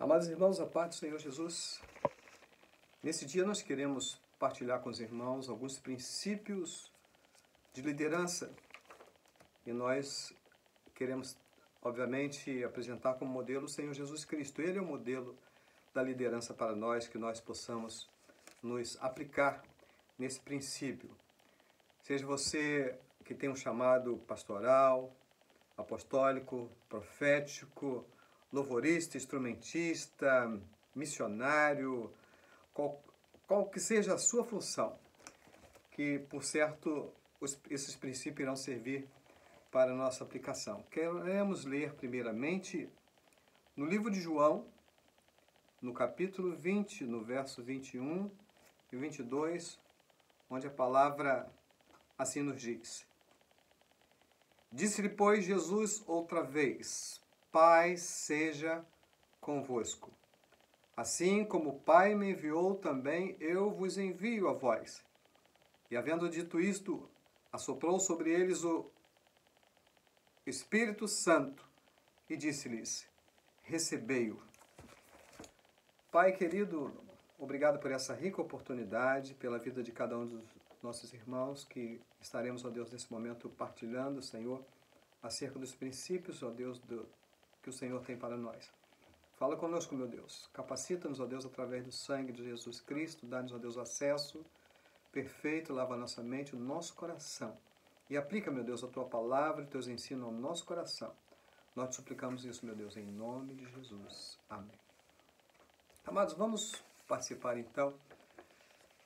Amados irmãos, a paz do Senhor Jesus, nesse dia nós queremos partilhar com os irmãos alguns princípios de liderança e nós queremos, obviamente, apresentar como modelo o Senhor Jesus Cristo. Ele é o modelo da liderança para nós, que nós possamos nos aplicar nesse princípio. Seja você que tem um chamado pastoral, apostólico, profético, louvorista, instrumentista, missionário, qual que seja a sua função, que, por certo, esses princípios irão servir para a nossa aplicação. Queremos ler, primeiramente, no livro de João, no capítulo 20, no verso 21 e 22, onde a palavra assim nos diz: Disse-lhe, pois, Jesus outra vez: Pai seja convosco. Assim como o Pai me enviou, também eu vos envio a vós. E havendo dito isto, assoprou sobre eles o Espírito Santo e disse-lhes: Recebei-o. Pai querido, obrigado por essa rica oportunidade, pela vida de cada um dos nossos irmãos, que estaremos, ó Deus, nesse momento partilhando, Senhor, acerca dos princípios, ó Deus, que o Senhor tem para nós. Fala conosco, meu Deus. Capacita-nos, ó Deus, através do sangue de Jesus Cristo. Dá-nos, ó Deus, acesso perfeito. Lava a nossa mente, o nosso coração. E aplica, meu Deus, a Tua palavra e Teus ensinos ao nosso coração. Nós te suplicamos isso, meu Deus, em nome de Jesus. Amém. Amados, vamos participar, então,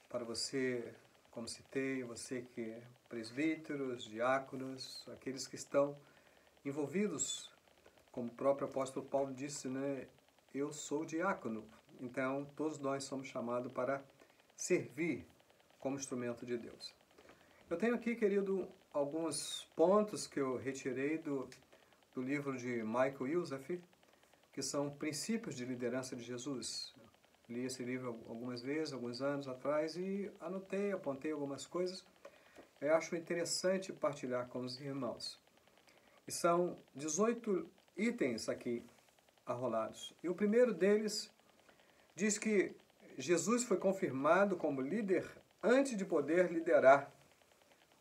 para você, como citei, você que é presbíteros, diáconos, aqueles que estão envolvidos, como o próprio apóstolo Paulo disse, né? Eu sou diácono. Então, todos nós somos chamados para servir como instrumento de Deus. Eu tenho aqui, querido, alguns pontos que eu retirei do livro de Michael Youssef, que são princípios de liderança de Jesus. Li esse livro algumas vezes, alguns anos atrás, e anotei, apontei algumas coisas. Eu acho interessante partilhar com os irmãos. E são 18 itens aqui arrolados. E o primeiro deles diz que Jesus foi confirmado como líder antes de poder liderar.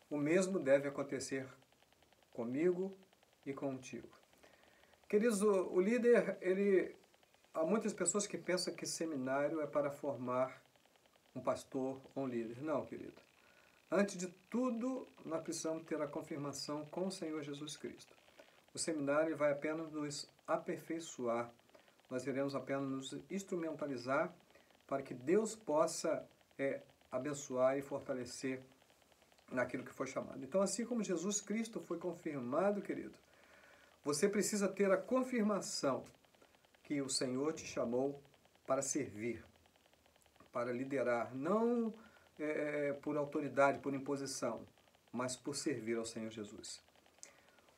O mesmo deve acontecer comigo e contigo. Queridos, o líder, há muitas pessoas que pensam que seminário é para formar um pastor ou um líder. Não, querido. Antes de tudo, nós precisamos ter a confirmação com o Senhor Jesus Cristo. O seminário vai apenas nos aperfeiçoar. Nós iremos apenas nos instrumentalizar para que Deus possa abençoar e fortalecer naquilo que foi chamado. Então, assim como Jesus Cristo foi confirmado, querido, você precisa ter a confirmação que o Senhor te chamou para servir, para liderar, não por autoridade, por imposição, mas por servir ao Senhor Jesus.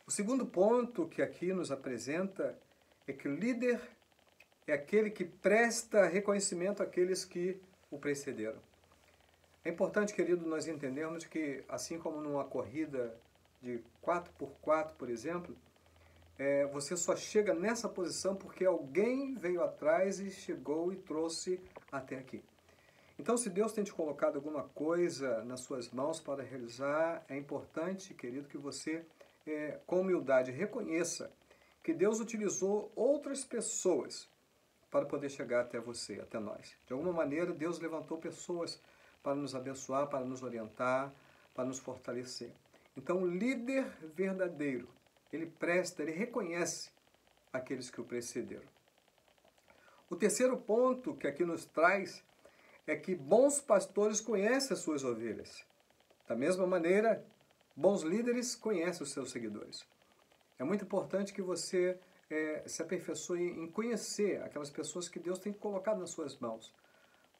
O segundo ponto que aqui nos apresenta é que o líder é aquele que presta reconhecimento àqueles que o precederam. É importante, querido, nós entendermos que, assim como numa corrida de 4x4, por exemplo, você só chega nessa posição porque alguém veio atrás e chegou e trouxe até aqui. Então, se Deus tem te colocado alguma coisa nas suas mãos para realizar, é importante, querido, que você, com humildade, reconheça que Deus utilizou outras pessoas para poder chegar até você, até nós. De alguma maneira, Deus levantou pessoas para nos abençoar, para nos orientar, para nos fortalecer. Então, o líder verdadeiro, ele reconhece aqueles que o precederam. O terceiro ponto que aqui nos traz é que bons pastores conhecem as suas ovelhas. Da mesma maneira, bons líderes conhecem os seus seguidores. É muito importante que você se aperfeiçoe em conhecer aquelas pessoas que Deus tem colocado nas suas mãos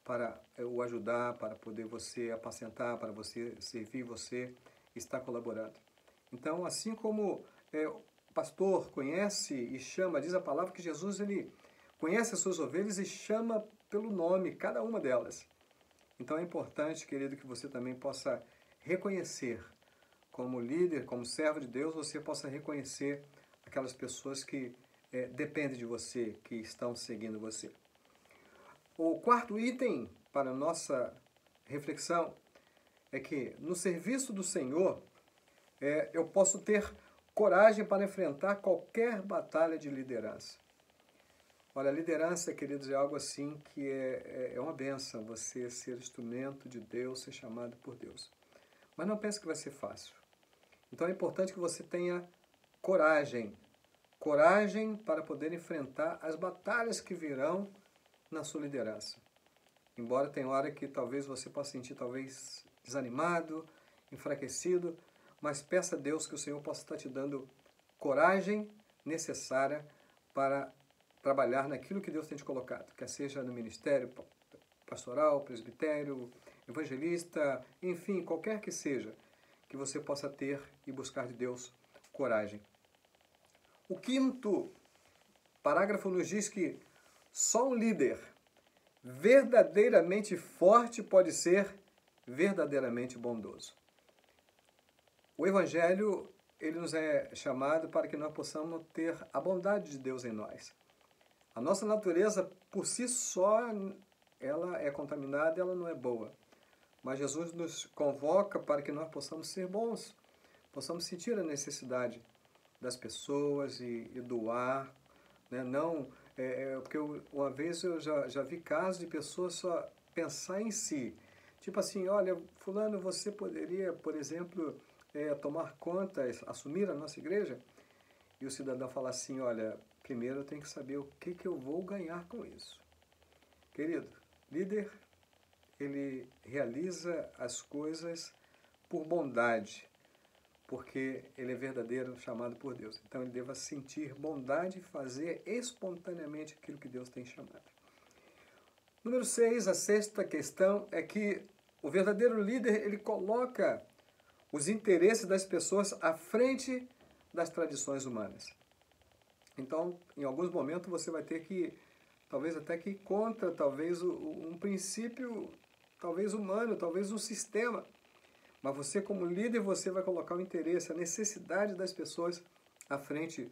para o ajudar, para poder você apacentar, para você servir, você estar colaborando. Então, assim como o pastor conhece e chama, diz a palavra que Jesus ele conhece as suas ovelhas e chama pelo nome, cada uma delas. Então é importante, querido, que você também possa reconhecer, como líder, como servo de Deus, você possa reconhecer aquelas pessoas que depende de você, que estão seguindo você. O quarto item para a nossa reflexão é que no serviço do Senhor eu posso ter coragem para enfrentar qualquer batalha de liderança. Olha, a liderança, queridos, é algo assim que é uma bênção, você ser instrumento de Deus, ser chamado por Deus. Mas não pense que vai ser fácil. Então é importante que você tenha coragem para poder enfrentar as batalhas que virão na sua liderança. Embora tenha hora que talvez você possa sentir talvez desanimado, enfraquecido, mas peça a Deus que o Senhor possa estar te dando coragem necessária para trabalhar naquilo que Deus tem te colocado, quer seja no ministério pastoral, presbitério, evangelista, enfim, qualquer que seja, que você possa ter e buscar de Deus coragem. O quinto parágrafo nos diz que só um líder verdadeiramente forte pode ser verdadeiramente bondoso. O Evangelho, ele nos é chamado para que nós possamos ter a bondade de Deus em nós. A nossa natureza, por si só, ela é contaminada, ela não é boa. Mas Jesus nos convoca para que nós possamos ser bons, possamos sentir a necessidade das pessoas e doar, né? Não, porque uma vez eu já vi casos de pessoas só pensar em si. Tipo assim, olha, fulano, você poderia, por exemplo, tomar conta, assumir a nossa igreja? E o cidadão fala assim, olha, primeiro eu tenho que saber o que eu vou ganhar com isso. Querido, líder, ele realiza as coisas por bondade, porque ele é verdadeiro, chamado por Deus. Então ele deva sentir bondade e fazer espontaneamente aquilo que Deus tem chamado. Número 6, a sexta questão é que o verdadeiro líder, ele coloca os interesses das pessoas à frente das tradições humanas. Então, em alguns momentos você vai ter que, talvez até que ir contra, talvez um princípio, talvez humano, talvez um sistema. Mas você, como líder, você vai colocar o interesse, a necessidade das pessoas à frente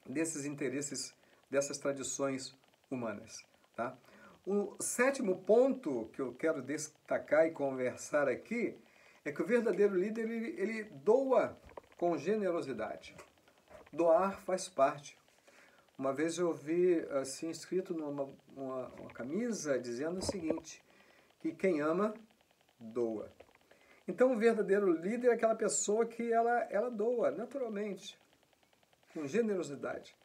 desses interesses, dessas tradições humanas. Tá? O sétimo ponto que eu quero destacar e conversar aqui é que o verdadeiro líder, ele doa com generosidade. Doar faz parte. Uma vez eu vi assim escrito numa uma camisa dizendo o seguinte, que quem ama, doa. Então o verdadeiro líder é aquela pessoa que ela doa naturalmente, com generosidade.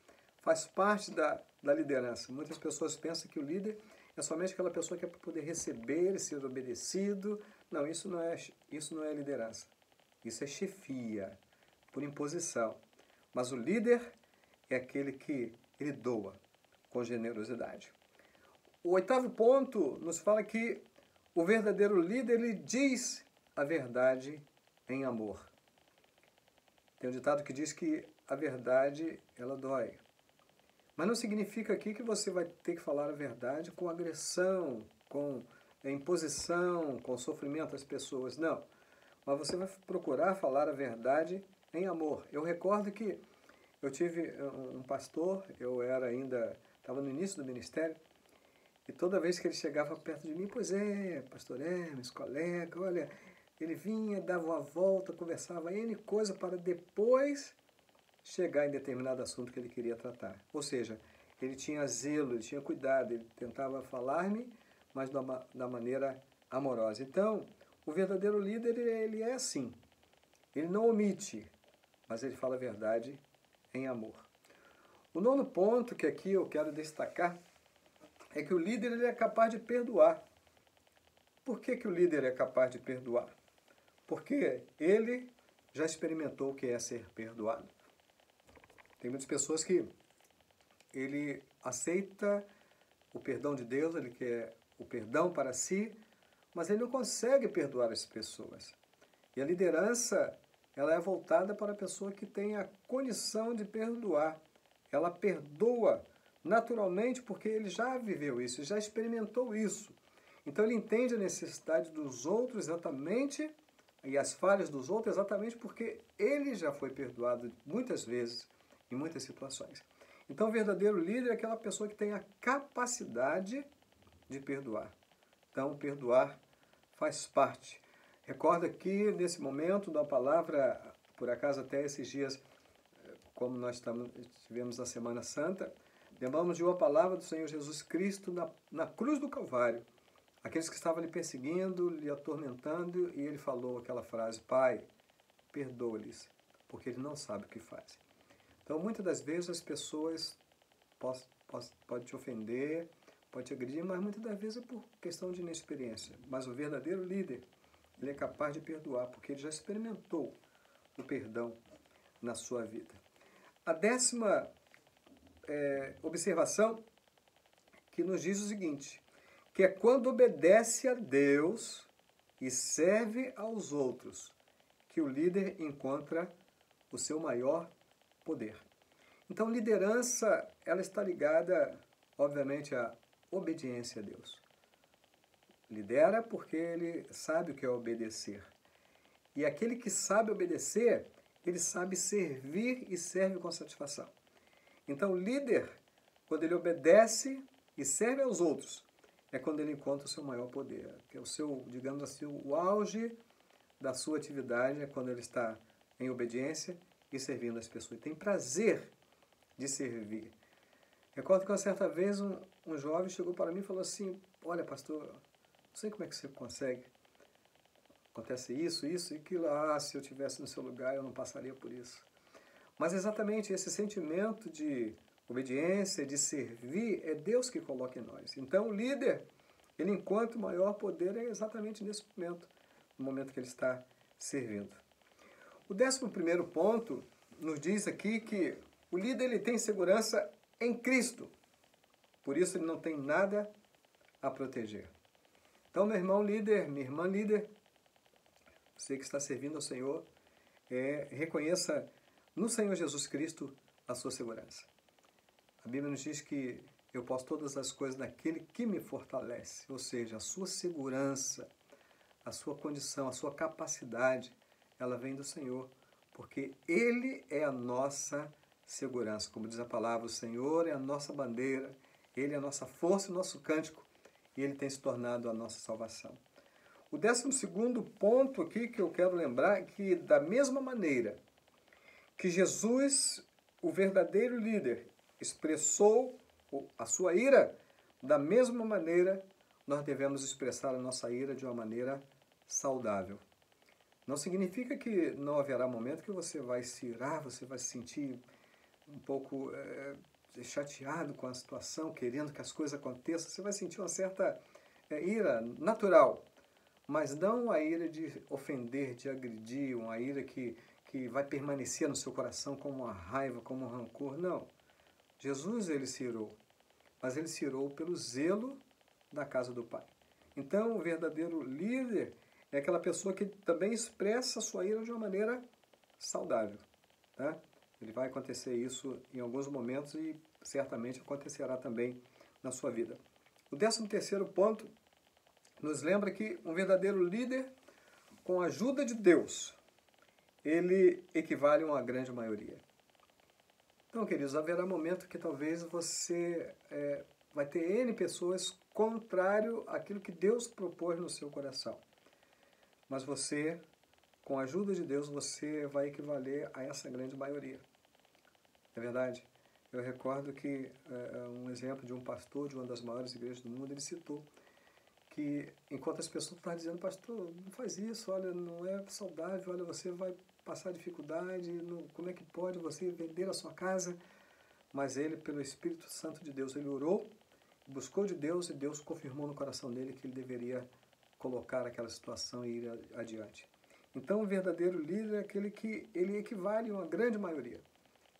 Faz parte da liderança. Muitas pessoas pensam que o líder é somente aquela pessoa que é para poder receber, ser obedecido. Não, isso não é liderança. Isso é chefia, por imposição. Mas o líder é aquele que ele doa com generosidade. O oitavo ponto nos fala que o verdadeiro líder, ele diz a verdade em amor. Tem um ditado que diz que a verdade, ela dói. Mas não significa aqui que você vai ter que falar a verdade com agressão, com imposição, com sofrimento às pessoas. Não. Mas você vai procurar falar a verdade em amor. Eu recordo que eu tive um pastor, eu estava no início do ministério, e toda vez que ele chegava perto de mim, pois é, pastor Hermes, colega, olha, ele vinha, dava uma volta, conversava N coisa para depois chegar em determinado assunto que ele queria tratar. Ou seja, ele tinha zelo, ele tinha cuidado, ele tentava falar-me, mas da maneira amorosa. Então, o verdadeiro líder, ele é assim. Ele não omite, mas ele fala a verdade em amor. O nono ponto que aqui eu quero destacar é que o líder, ele é capaz de perdoar. Por que o líder é capaz de perdoar? Porque ele já experimentou o que é ser perdoado. Tem muitas pessoas que ele aceita o perdão de Deus, ele quer o perdão para si, mas ele não consegue perdoar as pessoas. E a liderança, ela é voltada para a pessoa que tem a condição de perdoar. Ela perdoa naturalmente porque ele já viveu isso, já experimentou isso. Então ele entende a necessidade dos outros exatamente, e as falhas dos outros exatamente porque ele já foi perdoado muitas vezes, em muitas situações. Então, o verdadeiro líder é aquela pessoa que tem a capacidade de perdoar. Então, perdoar faz parte. Recorda que, nesse momento da palavra, por acaso até esses dias, como nós tivemos a Semana Santa, lembramos de uma palavra do Senhor Jesus Cristo na cruz do Calvário. Aqueles que estavam lhe perseguindo, lhe atormentando, e ele falou aquela frase: Pai, perdoa-lhes, porque eles não sabem o que fazem. Então, muitas das vezes as pessoas podem te ofender, podem te agredir, mas muitas das vezes é por questão de inexperiência. Mas o verdadeiro líder, ele é capaz de perdoar, porque ele já experimentou o perdão na sua vida. A 10ª observação que nos diz o seguinte, que é quando obedece a Deus e serve aos outros, que o líder encontra o seu maior poder. Então, liderança, ela está ligada, obviamente, à obediência a Deus. Lidera porque ele sabe o que é obedecer. E aquele que sabe obedecer, ele sabe servir e serve com satisfação. Então, o líder, quando ele obedece e serve aos outros, é quando ele encontra o seu maior poder, que é o seu, digamos assim, o auge da sua atividade, é quando ele está em obediência e servindo as pessoas. E tem prazer de servir. Recordo que uma certa vez um jovem chegou para mim e falou assim: olha, pastor, não sei como é que você consegue. Acontece isso e aquilo. Ah, se eu estivesse no seu lugar, eu não passaria por isso. Mas exatamente esse sentimento de obediência, de servir, é Deus que coloca em nós. Então, o líder, ele encontra o maior poder exatamente nesse momento, no momento que ele está servindo. O 11º ponto nos diz aqui que o líder ele tem segurança em Cristo. Por isso, ele não tem nada a proteger. Então, meu irmão líder, minha irmã líder, você que está servindo ao Senhor, reconheça no Senhor Jesus Cristo a sua segurança. A Bíblia nos diz que eu posso todas as coisas naquele que me fortalece, ou seja, a sua segurança, a sua condição, a sua capacidade, ela vem do Senhor, porque Ele é a nossa segurança. Como diz a palavra, o Senhor é a nossa bandeira, Ele é a nossa força e o nosso cântico, e Ele tem se tornado a nossa salvação. O 12º ponto aqui que eu quero lembrar é que, da mesma maneira que Jesus, o verdadeiro líder, expressou a sua ira, da mesma maneira nós devemos expressar a nossa ira de uma maneira saudável. Não significa que não haverá momento que você vai se irar, você vai se sentir um pouco chateado com a situação, querendo que as coisas aconteçam, você vai sentir uma certa ira natural, mas não a ira de ofender, de agredir, uma ira que vai permanecer no seu coração como uma raiva, como um rancor. Não. Jesus, ele se irou, mas ele se irou pelo zelo da casa do Pai. Então, o verdadeiro líder é aquela pessoa que também expressa a sua ira de uma maneira saudável. Tá? Ele vai acontecer isso em alguns momentos e certamente acontecerá também na sua vida. O 13º ponto nos lembra que um verdadeiro líder, com a ajuda de Deus, ele equivale a uma grande maioria. Então, queridos, haverá momento que talvez você vai ter N pessoas contrário àquilo que Deus propôs no seu coração. Mas você, com a ajuda de Deus, você vai equivaler a essa grande maioria. É verdade? Eu recordo que um exemplo de um pastor de uma das maiores igrejas do mundo, ele citou que enquanto as pessoas estavam dizendo: pastor, não faz isso, olha, não é saudável, olha, você vai passar dificuldade, como é que pode você vender a sua casa? Mas ele, pelo Espírito Santo de Deus, ele orou, buscou de Deus e Deus confirmou no coração dele que ele deveria colocar aquela situação e ir adiante. Então, o verdadeiro líder é aquele que ele equivale a uma grande maioria.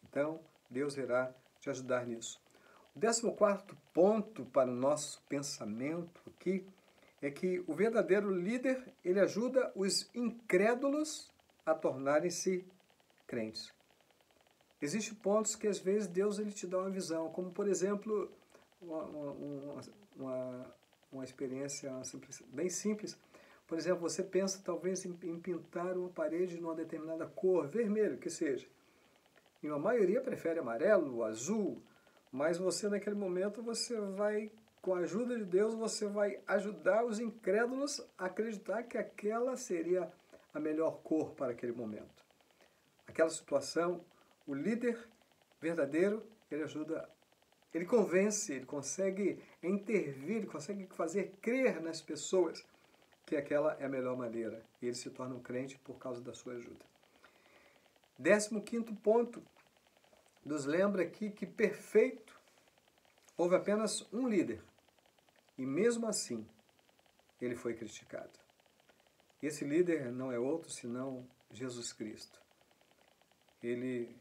Então, Deus irá te ajudar nisso. O 14º ponto para o nosso pensamento aqui é que o verdadeiro líder, ele ajuda os incrédulos a tornarem-se crentes. Existem pontos que às vezes Deus ele te dá uma visão, como por exemplo, uma experiência bem simples. Por exemplo, você pensa talvez em pintar uma parede numa determinada cor, vermelho que seja. E a maioria prefere amarelo, azul, Mas você, naquele momento, você vai, com a ajuda de Deus, você vai ajudar os incrédulos a acreditar que aquela seria a melhor cor para aquele momento. Aquela situação, o líder verdadeiro, ele ajuda, ele convence, ele consegue intervir, ele consegue fazer crer nas pessoas que aquela é a melhor maneira. E ele se torna um crente por causa da sua ajuda. 15º ponto, nos lembra aqui que perfeito, houve apenas um líder. E mesmo assim, ele foi criticado. Esse líder não é outro senão Jesus Cristo. Ele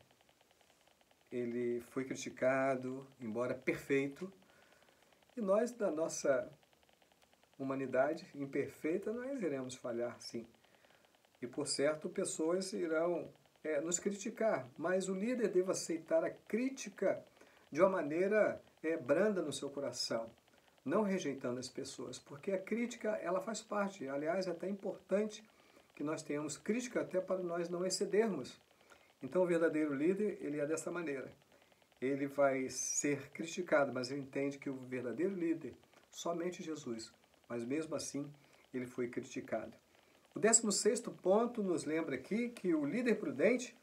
foi criticado, embora perfeito, e nós, da nossa humanidade imperfeita, nós iremos falhar, sim. E, por certo, pessoas irão nos criticar, mas o líder deve aceitar a crítica de uma maneira branda no seu coração, não rejeitando as pessoas, porque a crítica, ela faz parte. Aliás, é até importante que nós tenhamos crítica até para nós não excedermos. Então, o verdadeiro líder, ele é dessa maneira. Ele vai ser criticado, mas ele entende que o verdadeiro líder, somente Jesus, mas mesmo assim, ele foi criticado. O 16º ponto nos lembra aqui que o líder prudente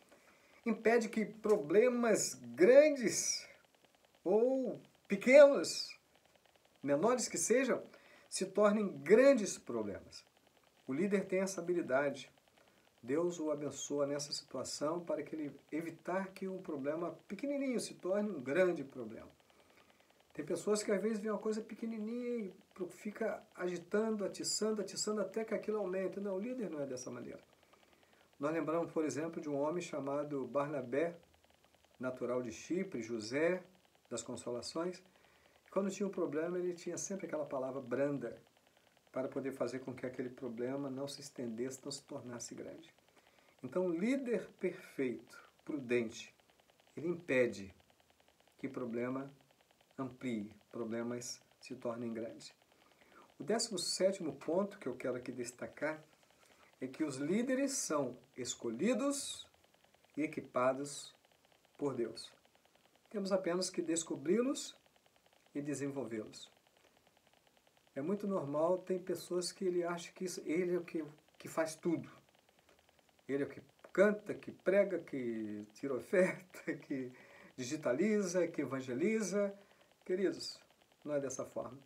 impede que problemas grandes ou pequenos, menores que sejam, se tornem grandes problemas. O líder tem essa habilidade. Deus o abençoa nessa situação para que ele evitar que um problema pequenininho se torne um grande problema. Tem pessoas que às vezes veem uma coisa pequenininha e fica agitando, atiçando até que aquilo aumente. Não, o líder não é dessa maneira. Nós lembramos, por exemplo, de um homem chamado Barnabé, natural de Chipre, José das Consolações. Quando tinha um problema, ele tinha sempre aquela palavra branda para poder fazer com que aquele problema não se estendesse, não se tornasse grande. Então, o líder perfeito, prudente, ele impede que problema amplie, problemas se tornem grandes. O 17º ponto que eu quero aqui destacar é que os líderes são escolhidos e equipados por Deus. Temos apenas que descobri-los e desenvolvê-los. É muito normal, tem pessoas que ele acha que ele é o que faz tudo. Ele é o que canta, que prega, que tira oferta, que digitaliza, que evangeliza. Queridos, não é dessa forma.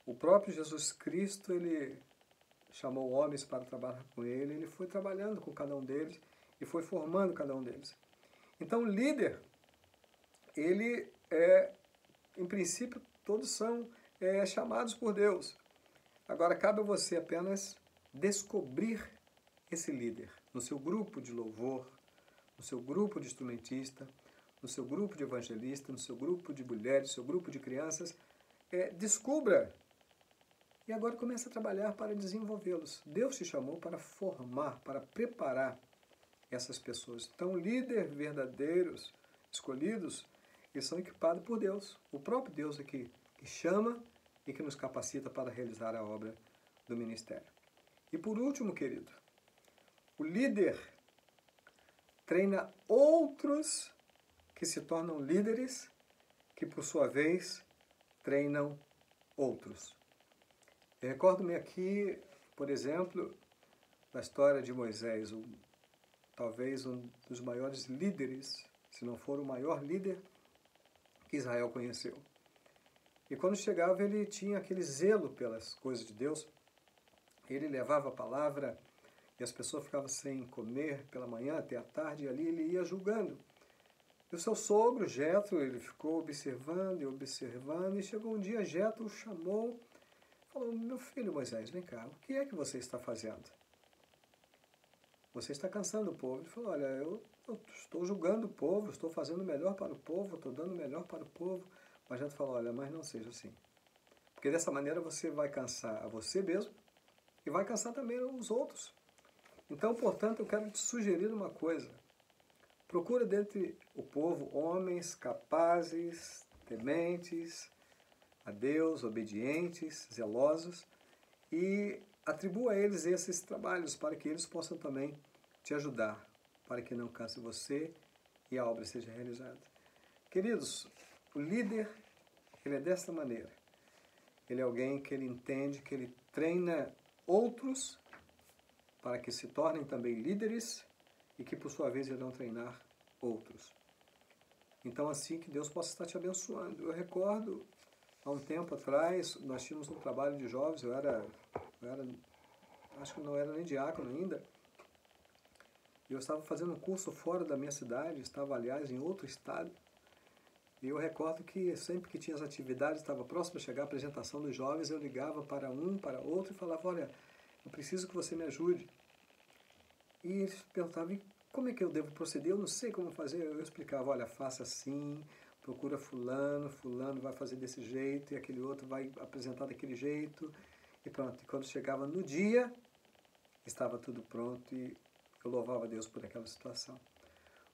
O próprio Jesus Cristo, ele chamou homens para trabalhar com ele foi trabalhando com cada um deles e foi formando cada um deles. Então, o líder, ele em princípio, todos são chamados por Deus. Agora, cabe a você apenas descobrir esse líder no seu grupo de louvor, no seu grupo de instrumentista, no seu grupo de evangelista, no seu grupo de mulheres, no seu grupo de crianças. Descubra e agora comece a trabalhar para desenvolvê-los. Deus te chamou para formar, para preparar essas pessoas. Então, líderes verdadeiros, escolhidos, eles são equipados por Deus. O próprio Deus aqui que chama e que nos capacita para realizar a obra do ministério. E por último, querido, o líder treina outros que se tornam líderes, que por sua vez treinam outros. Eu recordo-me aqui, por exemplo, da história de Moisés, talvez um dos maiores líderes, se não for o maior líder que Israel conheceu. E quando chegava, ele tinha aquele zelo pelas coisas de Deus. Ele levava a palavra e as pessoas ficavam sem comer pela manhã até a tarde, e ali ele ia julgando. E o seu sogro, Jetro, ele ficou observando, e chegou um dia, Jetro o chamou, falou: meu filho Moisés, vem cá, o que é que você está fazendo? Você está cansando o povo. Ele falou: olha, eu estou julgando o povo, estou fazendo o melhor para o povo, estou dando o melhor para o povo. Mas Jetro falou: olha, mas não seja assim. Porque dessa maneira você vai cansar a você mesmo e vai cansar também os outros. Então, portanto, eu quero te sugerir uma coisa. Procura dentre o povo homens capazes, tementes a Deus, obedientes, zelosos, e atribua a eles esses trabalhos para que eles possam também te ajudar, para que não canse você e a obra seja realizada. Queridos, O líder, ele é dessa maneira. Ele é alguém que ele entende, que ele treina outros para que se tornem também líderes e que, por sua vez, irão treinar outros. Então, assim, que Deus possa estar te abençoando. Eu recordo, há um tempo atrás, nós tínhamos um trabalho de jovens, eu era acho que não era nem diácono ainda, e eu estava fazendo um curso fora da minha cidade, estava, aliás, em outro estado, e eu recordo que sempre que tinha as atividades, estava próximo a chegar a apresentação dos jovens, eu ligava para um, para outro e falava, olha, eu preciso que você me ajude. E eles perguntavam, e como é que eu devo proceder? Eu não sei como fazer. Eu explicava, olha, faça assim, procura fulano, fulano vai fazer desse jeito, e aquele outro vai apresentar daquele jeito, e pronto. E quando chegava no dia, estava tudo pronto, e eu louvava a Deus por aquela situação.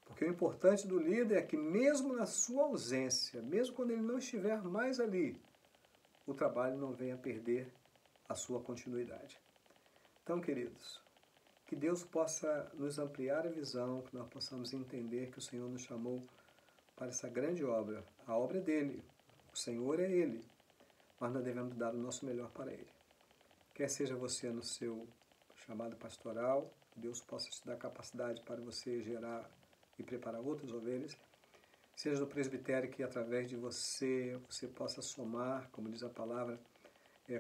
Porque o importante do líder é que mesmo na sua ausência, mesmo quando ele não estiver mais ali, o trabalho não venha perder a sua continuidade. Então, queridos, que Deus possa nos ampliar a visão, que nós possamos entender que o Senhor nos chamou para essa grande obra. A obra é dele, o Senhor é ele, mas nós devemos dar o nosso melhor para ele. Quer seja você no seu chamado pastoral, que Deus possa te dar capacidade para você gerar e preparar outras ovelhas, seja no presbitério, que através de você possa somar, como diz a palavra,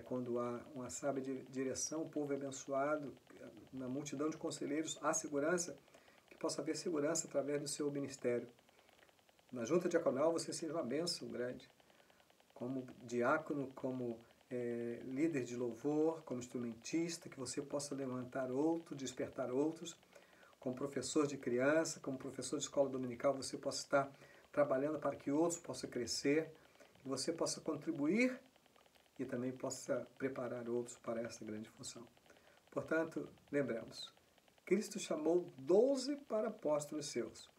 quando há uma sábia direção, o povo é abençoado, na multidão de conselheiros há segurança, que possa haver segurança através do seu ministério. Na junta diaconal você seja uma bênção grande, como diácono, como líder de louvor, como instrumentista, que você possa levantar outros, despertar outros, como professor de criança, como professor de escola dominical, você possa estar trabalhando para que outros possam crescer, que você possa contribuir e também possa preparar outros para essa grande função. Portanto, lembremos, Cristo chamou 12 para apóstolos seus.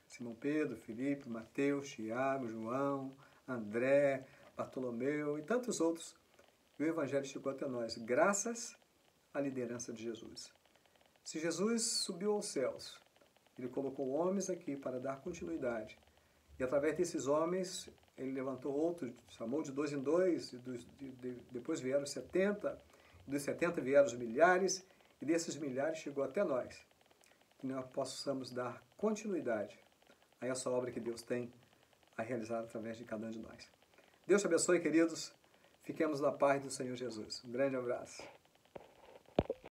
Simão Pedro, Filipe, Mateus, Tiago, João, André, Bartolomeu e tantos outros. E o Evangelho chegou até nós, graças à liderança de Jesus. Se Jesus subiu aos céus, ele colocou homens aqui para dar continuidade. E através desses homens, ele levantou outros, chamou de 2 em 2, depois vieram 70, dos 70 vieram os milhares, e desses milhares chegou até nós. Que nós possamos dar continuidade a essa obra que Deus tem a realizar através de cada um de nós. Deus te abençoe, queridos. Fiquemos na paz do Senhor Jesus. Um grande abraço.